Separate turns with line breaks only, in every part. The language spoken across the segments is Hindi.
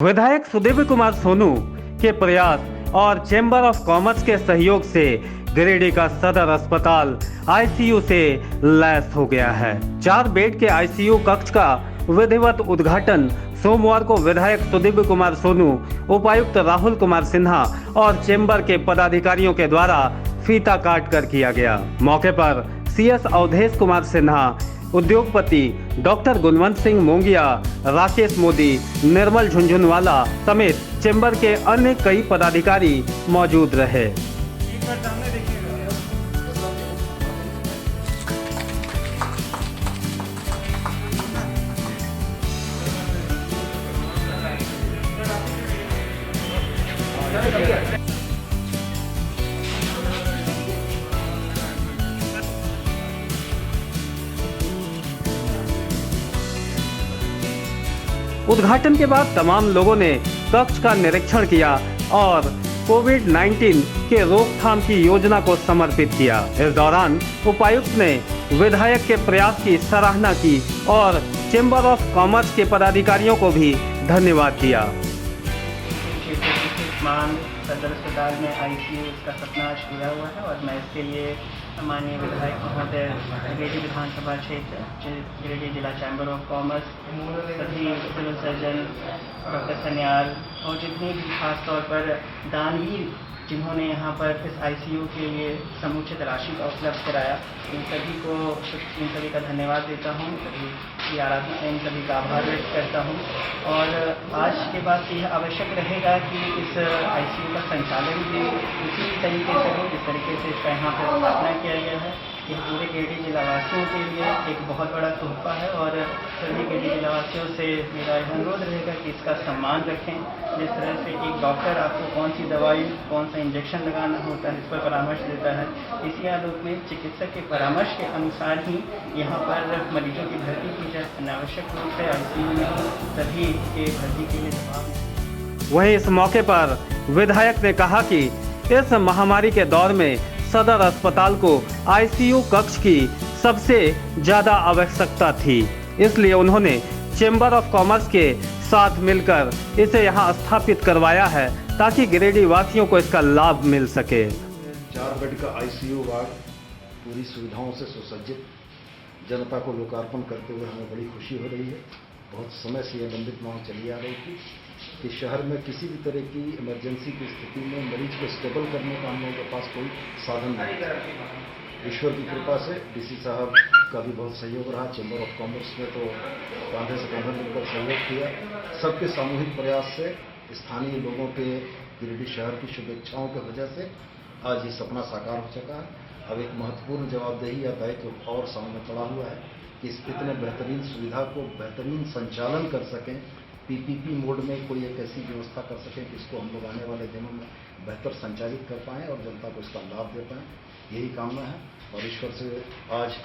विधायक सुदिव्य कुमार सोनू के प्रयास और चेंबर ऑफ कॉमर्स के सहयोग से गिरिडीह का सदर अस्पताल आईसीयू से लैस हो गया है। 4 बेड के आईसीयू कक्ष का विधिवत उद्घाटन सोमवार को विधायक सुदिव्य कुमार सोनू, उपायुक्त राहुल कुमार सिन्हा और चेंबर के पदाधिकारियों के द्वारा फीता काट कर किया गया। मौके पर सीएस अवधेश कुमार सिन्हा, उद्योगपति डॉक्टर गुणवंत सिंह मोंगिया, राकेश मोदी, निर्मल झुंझुनवाला समेत चेंबर के अन्य कई पदाधिकारी मौजूद रहे। उद्घाटन के बाद तमाम लोगों ने कक्ष का निरीक्षण किया और कोविड-19 के रोकथाम की योजना को समर्पित किया। इस दौरान उपायुक्त ने विधायक के प्रयास की सराहना की और चेंबर ऑफ कॉमर्स के पदाधिकारियों को भी धन्यवाद दिया।
सदर अस्पताल में आईसीयू इसका सपना आज पूरा हुआ है और मैं इसके लिए माननीय विधायक महोदय, गिरिडीह विधानसभा क्षेत्र, गिरिडीह जिला चैम्बर ऑफ कॉमर्स, सभी सिविल सर्जन, डॉक्टर सन्याल और जितने भी खास तौर पर दानवीर जिन्होंने यहाँ पर इस आईसीयू के लिए समुचित राशि का उपलब्ध कराया, इन सभी का धन्यवाद देता हूँ। सभी आराधना, इन सभी का आभार व्यक्त करता हूँ। और आज के बाद यह आवश्यक रहेगा कि इस आईसीयू का संचालन भी उसी तरीके से हो जिस तरीके से इसका यहाँ पर स्थापना किया गया है। यह पूरे गिरिडीह जिलावासियों के लिए एक बहुत बड़ा तोहफा है और सभी गिरिडीह जिलावासियों से मेरा अनुरोध रहेगा कि इसका सम्मान रखें। जिस तरह से एक डॉक्टर आपको कौन सी दवाई, कौन सा इंजेक्शन लगाना होता है, इस पर परामर्श देता है, इसी आलोक में चिकित्सक के परामर्श के अनुसार ही यहाँ पर मरीजों की भर्ती की जाए। अनावश्यक रूप से आईसीयू में सभी के भर्ती के लिए जवाब।
वहीं इस मौके पर विधायक ने कहा कि इस महामारी के दौर में सदर अस्पताल को आईसीयू कक्ष की सबसे ज्यादा आवश्यकता थी, इसलिए उन्होंने चेंबर ऑफ कॉमर्स के साथ मिलकर इसे यहां स्थापित करवाया है ताकि गिरिडीह वासियों को इसका लाभ मिल सके।
4 बेड का आईसीयू वार्ड पूरी सुविधाओं से सुसज्जित जनता को लोकार्पण करते हुए हमें बड़ी खुशी हो रही है। बहुत समय से यह लंबित मांग चली आ रही थी कि शहर में किसी भी तरह की इमरजेंसी की स्थिति में मरीज को स्टेबल करने का हम लोगों के पास कोई साधन नहीं था। ईश्वर की कृपा से डीसी साहब का भी बहुत सहयोग रहा। चेंबर ऑफ कॉमर्स ने तो कांधे से कांधा मिलकर सहयोग किया। सबके सामूहिक प्रयास से, स्थानीय लोगों के, गिरिडीह शहर की शुभेच्छाओं की वजह से आज ये सपना साकार हो चुका है। अब एक महत्वपूर्ण जवाबदेही या दायित्व और सामने पड़ा हुआ है कि इस इतने बेहतरीन सुविधा को बेहतरीन संचालन कर सकें, पीपीपी मोड में कोई एक ऐसी व्यवस्था कर सकें कि इसको हम लोग आने वाले दिनों में बेहतर संचालित कर पाएँ और जनता को इसका लाभ दे पाएँ, यही कामना है। और ईश्वर से आज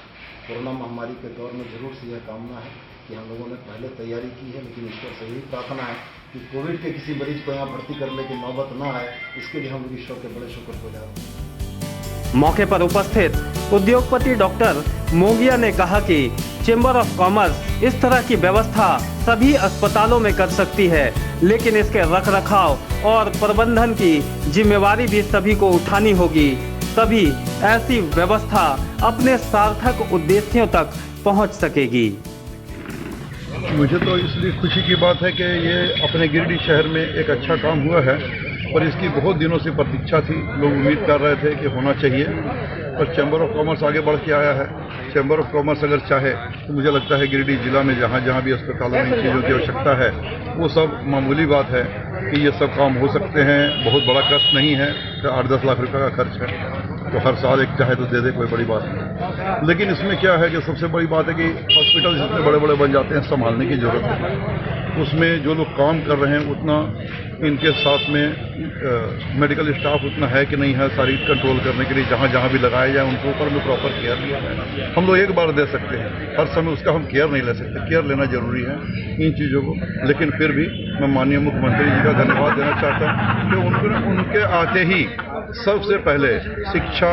कोरोना महामारी के दौर में जरूर से यह कामना है कि हम लोगों ने पहले तैयारी की है, लेकिन ईश्वर से यही प्रार्थना है कि कोविड के किसी मरीज को यहाँ भर्ती करने की नौबत न आए, इसके लिए हम ईश्वर के बड़े शुक्रगुजार हैं।
मौके पर उपस्थित उद्योगपति डॉक्टर मोंगिया ने कहा कि चेंबर ऑफ कॉमर्स इस तरह की व्यवस्था सभी अस्पतालों में कर सकती है, लेकिन इसके रखरखाव और प्रबंधन की जिम्मेवारी भी सभी को उठानी होगी, तभी ऐसी व्यवस्था अपने सार्थक उद्देश्यों तक पहुंच सकेगी।
मुझे तो इसलिए खुशी की बात है कि ये अपने गिरिडीह शहर में एक अच्छा काम हुआ है और इसकी बहुत दिनों से प्रतीक्षा थी। लोग उम्मीद कर रहे थे कि होना चाहिए और चैम्बर ऑफ कॉमर्स आगे बढ़ के आया है। चैम्बर ऑफ कॉमर्स अगर चाहे तो मुझे लगता है गिरिडीह जिला में जहाँ जहाँ भी अस्पतालों में इन चीज़ों की आवश्यकता है वो सब मामूली बात है कि ये सब काम हो सकते हैं। बहुत बड़ा खर्च नहीं है, 8-10 लाख रुपये का खर्च है, तो हर साल एक चाहे तो दे दे, कोई बड़ी बात नहीं। लेकिन इसमें क्या है कि सबसे बड़ी बात है कि हॉस्पिटल जितने बड़े बड़े बन जाते हैं संभालने की ज़रूरत है। उसमें जो लोग काम कर रहे हैं उतना इनके साथ में मेडिकल स्टाफ उतना है कि नहीं है सारी कंट्रोल करने के लिए। जहाँ जहाँ भी लगाया जाए उनके ऊपर में प्रॉपर केयर लिया है। हम लोग एक बार दे सकते हैं, हर समय उसका हम केयर नहीं ले सकते। केयर लेना जरूरी है इन चीज़ों को। लेकिन फिर भी मैं माननीय मुख्यमंत्री जी का धन्यवाद देना चाहता हूँ कि उनके आते ही सबसे पहले शिक्षा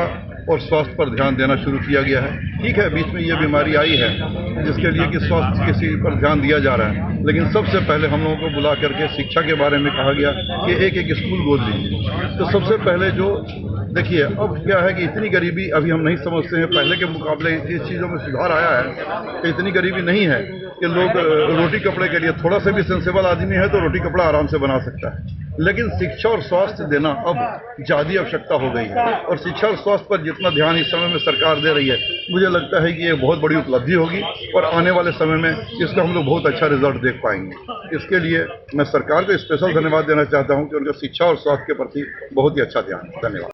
और स्वास्थ्य पर ध्यान देना शुरू किया गया है। ठीक है, बीच में ये बीमारी आई है जिसके लिए कि स्वास्थ्य किसी पर ध्यान दिया जा रहा है, लेकिन सबसे पहले हम लोगों को बुला करके शिक्षा के बारे में कहा गया कि एक एक स्कूल गोद लीजिए। तो सबसे पहले जो देखिए, अब क्या है कि इतनी गरीबी अभी हम नहीं समझते हैं, पहले के मुकाबले इस चीज़ों में सुधार आया है कि इतनी गरीबी नहीं है कि लोग रोटी कपड़े के लिए, थोड़ा सा भी सेंसेबल आदमी है तो रोटी कपड़ा आराम से बना सकता है, लेकिन शिक्षा और स्वास्थ्य देना अब ज़्यादा आवश्यकता हो गई है। और शिक्षा और स्वास्थ्य पर जितना ध्यान इस समय में सरकार दे रही है, मुझे लगता है कि ये बहुत बड़ी उपलब्धि होगी और आने वाले समय में इसका हम लोग बहुत अच्छा रिजल्ट देख पाएंगे। इसके लिए मैं सरकार को स्पेशल धन्यवाद देना चाहता हूँ कि उनका शिक्षा और स्वास्थ्य के प्रति बहुत ही अच्छा ध्यान है। धन्यवाद।